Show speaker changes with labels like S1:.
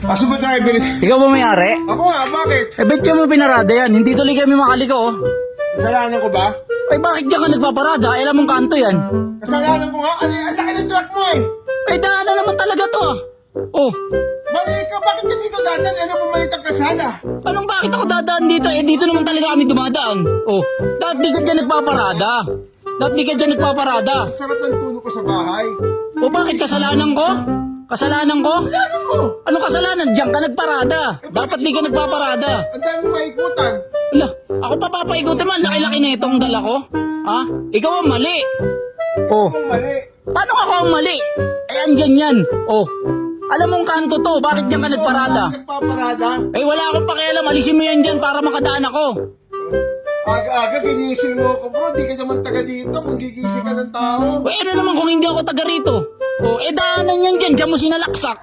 S1: Kaso ba tayo bilis?
S2: Ikaw ba may-ari?
S1: Ako nga, bakit?
S2: Eh, ba't ka mo pinarada yan? Hindi tuloy kami makaliko, oh.
S1: Kasalanan ko ba?
S2: Eh, bakit dyan ka nagpaparada? Eh, alam mong kanto yan.
S1: Kasalanan ko nga? Ang laki ng truck mo eh!
S2: Eh, daanan naman talaga to, ah. Oh,
S1: Balik ka, bakit ka dito dadan? Ano pumalit ang kasada?
S2: anong bakit ako dadaan dito? Eh, dito naman talaga kami dumadaan. Oh, dahil di ka dyan nagpaparada. Dahil di ka dyan nagpaparada.
S1: Ang sarap ng tulog ko sa bahay.
S2: O bakit kasalanan ko? Kasalanan ko?
S1: Kasalanan mo!
S2: Anong kasalanan? Diyan ka nagparada. Dapat di ka nagpaparada.
S1: Ang dami mo maikutan.
S2: Wala, ako pa papaikutin mo. Ang laki-laki na itong dala ko. Ha? Ikaw ang mali. Oh,
S1: Kung mali.
S2: paano ako ang mali? Eh, andyan yan. Oh, alam mong kanto to. Bakit diyan ka nagparada?
S1: Bakit nagpaparada?
S2: Eh, wala akong pakialam. Alisin mo yan dyan para makadaan ako.
S1: Aga-aga, ginising mo ako bro. Di ka naman taga dito. Kung gigising ka ng tao.
S2: Eh, ano naman kung hindi ako taga rito? Oh, eh, daanan yan dyan. Diyan mo sinalaksak.